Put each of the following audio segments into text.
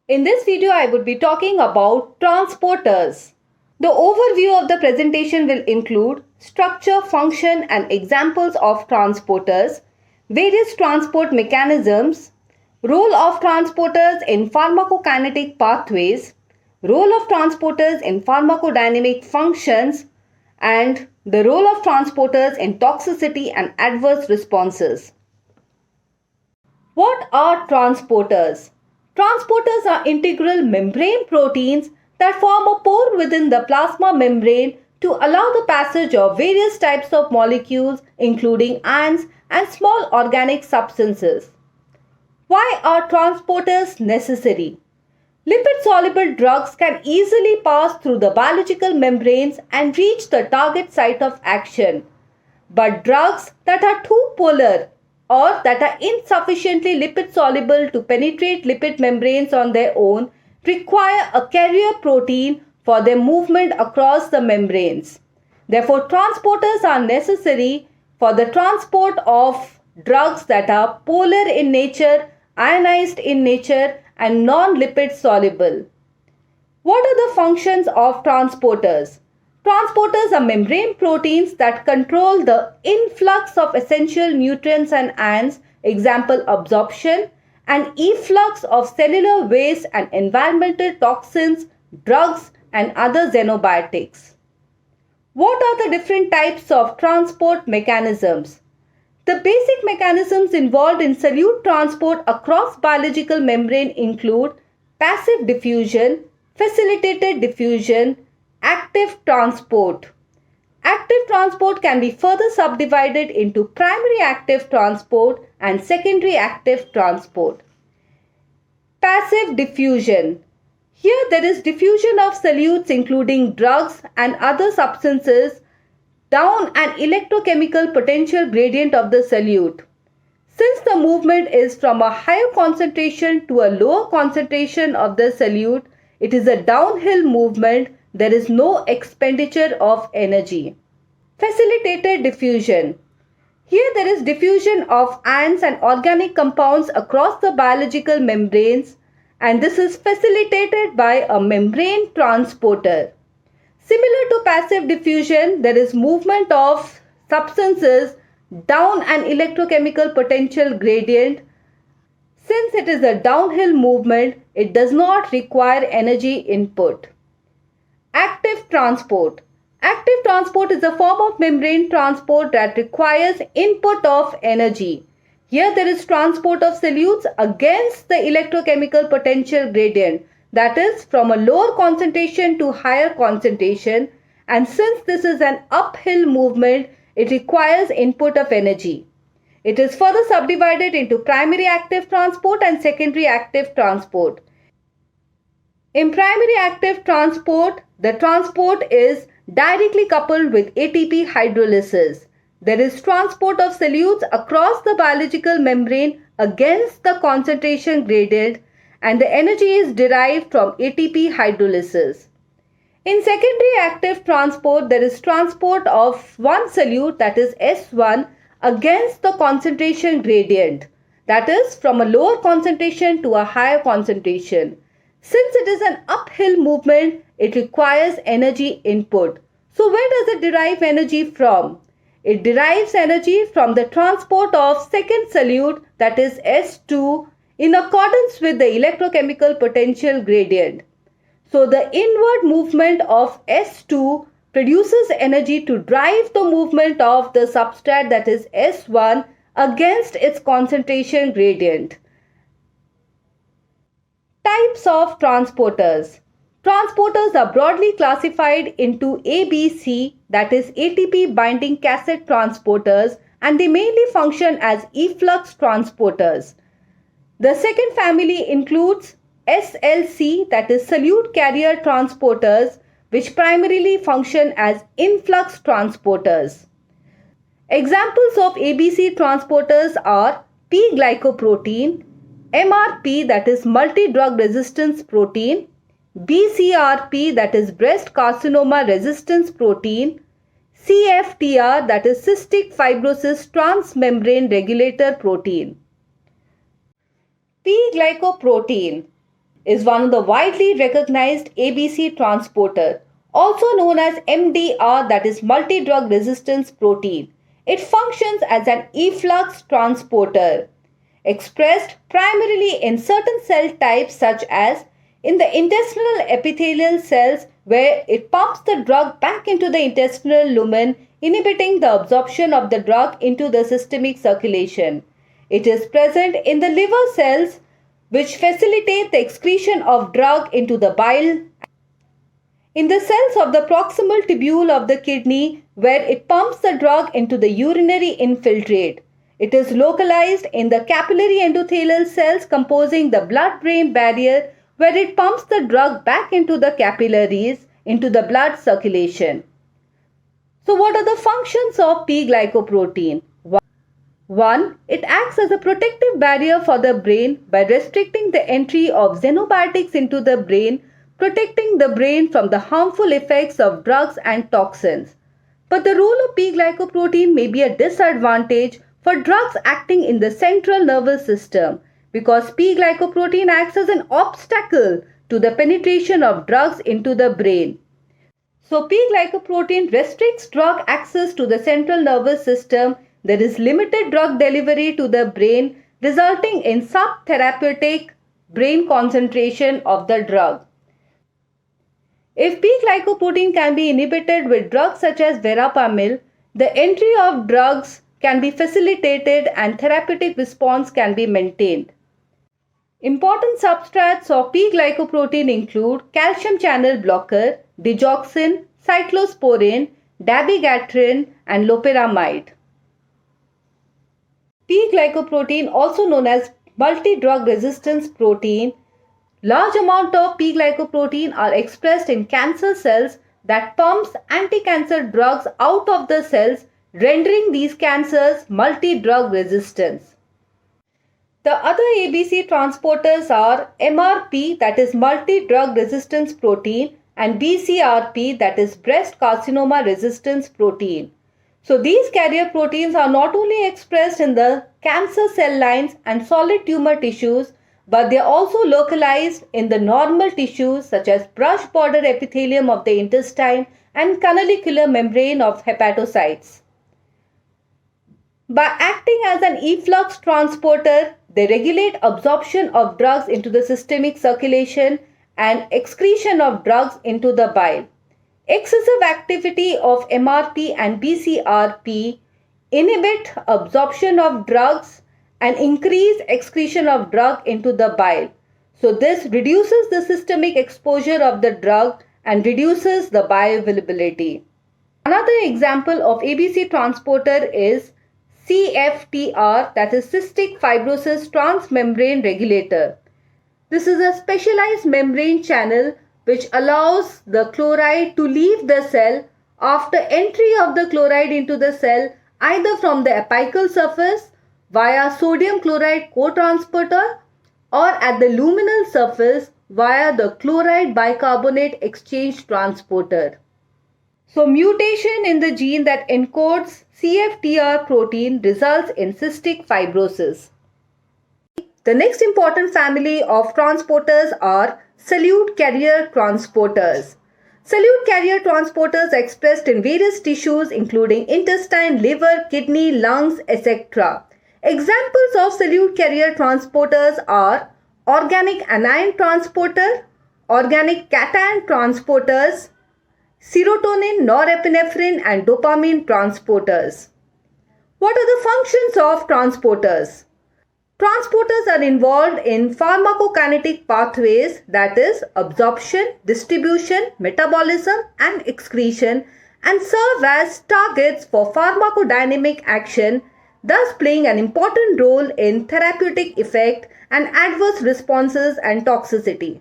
In this video, I would be talking about transporters. The overview of the presentation will include structure, function and examples of transporters, various transport mechanisms, role of transporters in pharmacokinetic pathways, role of transporters in pharmacodynamic functions, and the role of transporters in toxicity and adverse responses. What are transporters? Transporters are integral membrane proteins that form a pore within the plasma membrane to allow the passage of various types of molecules including ions and small organic substances. Why are transporters necessary? Lipid-soluble drugs can easily pass through the biological membranes and reach the target site of action. But drugs that are too polar or that are insufficiently lipid-soluble to penetrate lipid membranes on their own require a carrier protein for their movement across the membranes. Therefore, transporters are necessary for the transport of drugs that are polar in nature, ionized in nature, and non-lipid soluble. What are the functions of transporters? Transporters are membrane proteins that control the influx of essential nutrients and ions, example absorption, and efflux of cellular waste and environmental toxins, drugs, and other xenobiotics. What are the different types of transport mechanisms? The basic mechanisms involved in solute transport across biological membrane include passive diffusion, facilitated diffusion, active transport. Active transport can be further subdivided into primary active transport and secondary active transport. Passive diffusion. Here there is diffusion of solutes including drugs and other substances down an electrochemical potential gradient of the solute. Since the movement is from a higher concentration to a lower concentration of the solute, it is a downhill movement. There is no expenditure of energy. Facilitated diffusion. Here there is diffusion of ions and organic compounds across the biological membranes, and this is facilitated by a membrane transporter. Similar to passive diffusion, there is movement of substances down an electrochemical potential gradient. Since it is a downhill movement, it does not require energy input. Active transport. Active transport is a form of membrane transport that requires input of energy. Here there is transport of solutes against the electrochemical potential gradient, that is from a lower concentration to higher concentration, and since this is an uphill movement, it requires input of energy. It is further subdivided into primary active transport and secondary active transport. In primary active transport, the transport is directly coupled with ATP hydrolysis. There is transport of solutes across the biological membrane against the concentration gradient, and the energy is derived from ATP hydrolysis. In secondary active transport, there is transport of one solute, that is S1, against the concentration gradient, that is from a lower concentration to a higher concentration. Since it is an uphill movement, it requires energy input. So where does it derive energy from? It derives energy from the transport of second solute, that is S2, in accordance with the electrochemical potential gradient. So the inward movement of S2 produces energy to drive the movement of the substrate, that is S1, against its concentration gradient. Types of transporters. Transporters are broadly classified into ABC, that is ATP binding cassette transporters, and they mainly function as efflux transporters. The second family includes SLC, that is solute carrier transporters, which primarily function as influx transporters. Examples of ABC transporters are P-glycoprotein, MRP, that is multi-drug resistance protein, BCRP, that is breast carcinoma resistance protein, CFTR, that is cystic fibrosis transmembrane regulator protein. P-glycoprotein is one of the widely recognized ABC transporter, also known as MDR, that is multi-drug resistance protein. It functions as an efflux transporter, expressed primarily in certain cell types such as in the intestinal epithelial cells, where it pumps the drug back into the intestinal lumen, inhibiting the absorption of the drug into the systemic circulation. It is present in the liver cells, which facilitate the excretion of drug into the bile, in the cells of the proximal tubule of the kidney, where it pumps the drug into the urinary infiltrate. It is localized in the capillary endothelial cells composing the blood-brain barrier, where it pumps the drug back into the capillaries, into the blood circulation. So what are the functions of P-glycoprotein? 1. It acts as a protective barrier for the brain by restricting the entry of xenobiotics into the brain, protecting the brain from the harmful effects of drugs and toxins. But the role of P-glycoprotein may be a disadvantage for drugs acting in the central nervous system, because P-glycoprotein acts as an obstacle to the penetration of drugs into the brain. So P-glycoprotein restricts drug access to the central nervous system. There is limited drug delivery to the brain, resulting in subtherapeutic brain concentration of the drug. If P-glycoprotein can be inhibited with drugs such as verapamil, the entry of drugs can be facilitated and therapeutic response can be maintained. Important substrates of P-glycoprotein include calcium channel blocker, digoxin, cyclosporin, dabigatran, and loperamide. P-glycoprotein, also known as multi-drug resistance protein, large amount of P-glycoprotein are expressed in cancer cells that pumps anti-cancer drugs out of the cells, rendering these cancers multi-drug resistance. The other ABC transporters are MRP, that is multi-drug resistance protein, and BCRP, that is breast carcinoma resistance protein. So these carrier proteins are not only expressed in the cancer cell lines and solid tumor tissues, but they are also localized in the normal tissues such as brush border epithelium of the intestine and canalicular membrane of hepatocytes. By acting as an efflux transporter, they regulate absorption of drugs into the systemic circulation and excretion of drugs into the bile. Excessive activity of MRP and BCRP inhibit absorption of drugs and increase excretion of drug into the bile. So this reduces the systemic exposure of the drug and reduces the bioavailability. Another example of ABC transporter is CFTR, that is cystic fibrosis transmembrane regulator. This is a specialized membrane channel which allows the chloride to leave the cell after entry of the chloride into the cell, either from the apical surface via sodium chloride cotransporter or at the luminal surface via the chloride bicarbonate exchange transporter. So mutation in the gene that encodes CFTR protein results in cystic fibrosis. The next important family of transporters are solute carrier transporters. Solute carrier transporters are expressed in various tissues including intestine, liver, kidney, lungs, etc. Examples of solute carrier transporters are organic anion transporter, organic cation transporters, serotonin, norepinephrine and dopamine transporters. What are the functions of transporters? Transporters are involved in pharmacokinetic pathways, that is absorption, distribution, metabolism and excretion, and serve as targets for pharmacodynamic action, thus playing an important role in therapeutic effect and adverse responses and toxicity.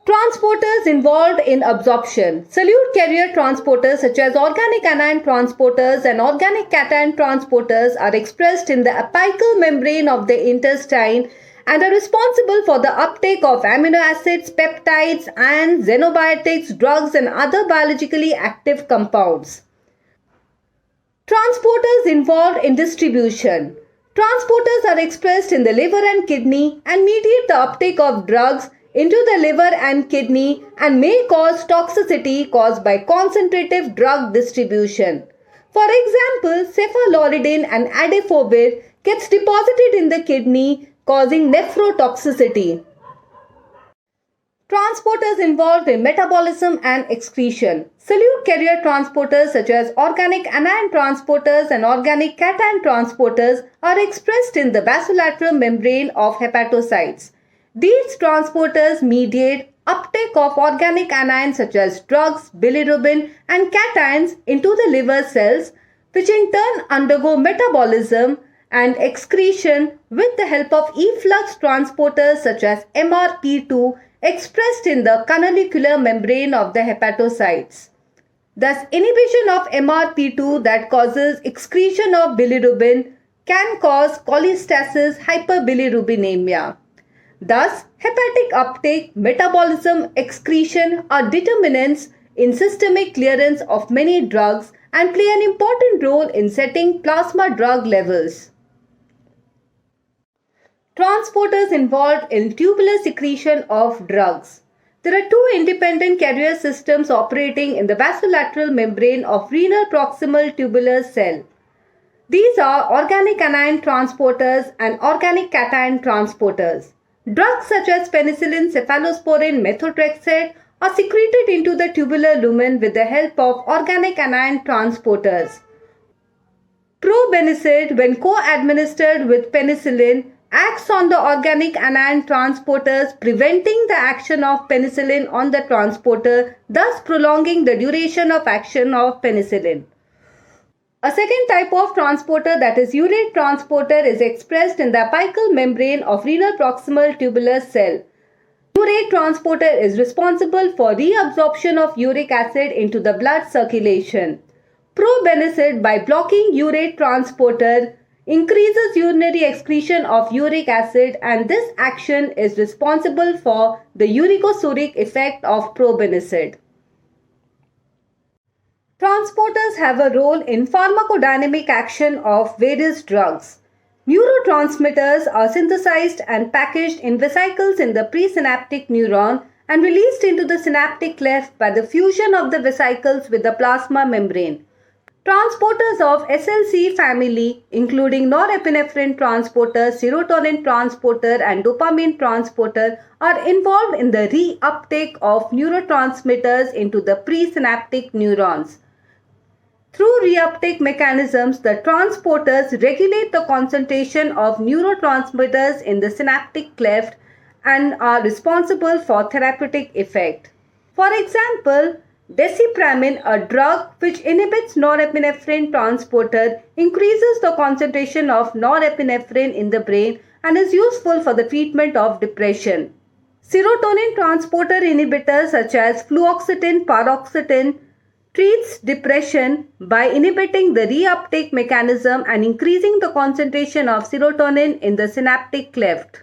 Transporters involved in absorption. Solute carrier transporters such as organic anion transporters and organic cation transporters are expressed in the apical membrane of the intestine and are responsible for the uptake of amino acids, peptides and xenobiotics, drugs and other biologically active compounds. Transporters involved in distribution. Transporters are expressed in the liver and kidney and mediate the uptake of drugs into the liver and kidney and may cause toxicity caused by concentrative drug distribution. For example, cephaloridin and adafovir gets deposited in the kidney causing nephrotoxicity. Transporters involved in metabolism and excretion. Solute carrier transporters such as organic anion transporters and organic cation transporters are expressed in the basolateral membrane of hepatocytes. These transporters mediate uptake of organic anions such as drugs, bilirubin and cations into the liver cells, which in turn undergo metabolism and excretion with the help of efflux transporters such as MRP2 expressed in the canalicular membrane of the hepatocytes. Thus, inhibition of MRP2 that causes excretion of bilirubin can cause cholestasis hyperbilirubinemia. Thus, hepatic uptake, metabolism, excretion are determinants in systemic clearance of many drugs and play an important role in setting plasma drug levels. Transporters involved in tubular secretion of drugs. There are two independent carrier systems operating in the basolateral membrane of renal proximal tubular cell. These are organic anion transporters and organic cation transporters. Drugs such as penicillin, cephalosporin, methotrexate are secreted into the tubular lumen with the help of organic anion transporters. Probenecid, when co-administered with penicillin, acts on the organic anion transporters, preventing the action of penicillin on the transporter, thus prolonging the duration of action of penicillin. A second type of transporter, that is urate transporter, is expressed in the apical membrane of renal proximal tubular cell. Urate transporter is responsible for reabsorption of uric acid into the blood circulation. Probenecid, by blocking urate transporter, increases urinary excretion of uric acid, and this action is responsible for the uricosuric effect of probenecid. Transporters have a role in pharmacodynamic action of various drugs. Neurotransmitters are synthesized and packaged in vesicles in the presynaptic neuron and released into the synaptic cleft by the fusion of the vesicles with the plasma membrane. Transporters of SLC family, including norepinephrine transporter, serotonin transporter and dopamine transporter, are involved in the reuptake of neurotransmitters into the presynaptic neurons. Through reuptake mechanisms, the transporters regulate the concentration of neurotransmitters in the synaptic cleft and are responsible for therapeutic effect. For example, Desipramine, a drug which inhibits norepinephrine transporter, increases the concentration of norepinephrine in the brain and is useful for the treatment of depression. Serotonin transporter inhibitors such as fluoxetine, paroxetine treats depression by inhibiting the reuptake mechanism and increasing the concentration of serotonin in the synaptic cleft.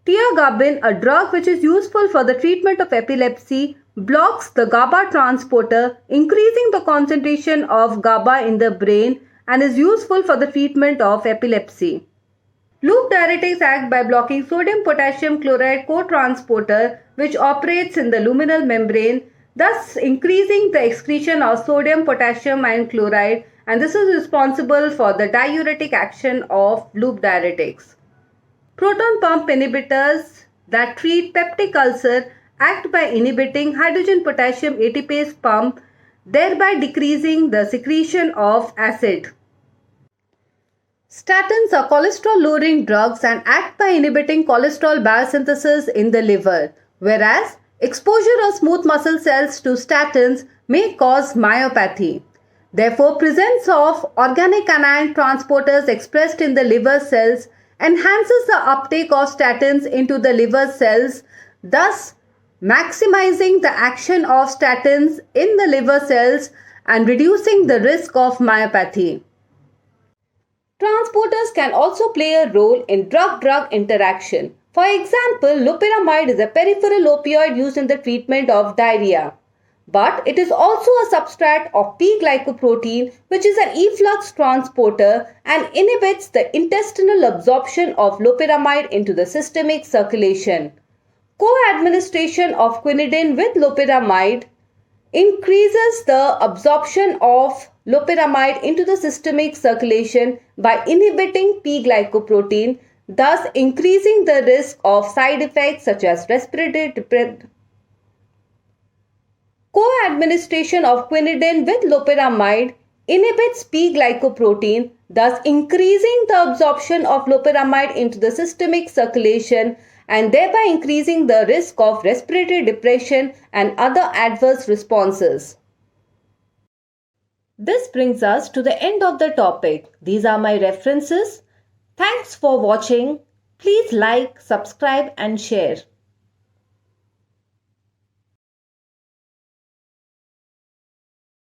Tiagabin, a drug which is useful for the treatment of epilepsy, blocks the GABA transporter, increasing the concentration of GABA in the brain and is useful for the treatment of epilepsy. Loop diuretics act by blocking sodium-potassium chloride cotransporter, which operates in the luminal membrane, thus increasing the excretion of sodium, potassium and chloride, and this is responsible for the diuretic action of loop diuretics. Proton pump inhibitors that treat peptic ulcer act by inhibiting hydrogen potassium ATPase pump, thereby decreasing the secretion of acid. Statins are cholesterol-lowering drugs and act by inhibiting cholesterol biosynthesis in the liver, whereas exposure of smooth muscle cells to statins may cause myopathy. Therefore, presence of organic anion transporters expressed in the liver cells enhances the uptake of statins into the liver cells, thus maximizing the action of statins in the liver cells and reducing the risk of myopathy. Transporters can also play a role in drug-drug interaction. For example, loperamide is a peripheral opioid used in the treatment of diarrhea. But it is also a substrate of P-glycoprotein, which is an efflux transporter and inhibits the intestinal absorption of loperamide into the systemic circulation. Co-administration of quinidine with loperamide increases the absorption of loperamide into the systemic circulation by inhibiting P-glycoprotein, thus increasing the risk of side effects such as respiratory depression. Co-administration of quinidine with loperamide inhibits P-glycoprotein, thus increasing the absorption of loperamide into the systemic circulation and thereby increasing the risk of respiratory depression and other adverse responses. This brings us to the end of the topic. These are my references. Thanks for watching. Please like, subscribe and share.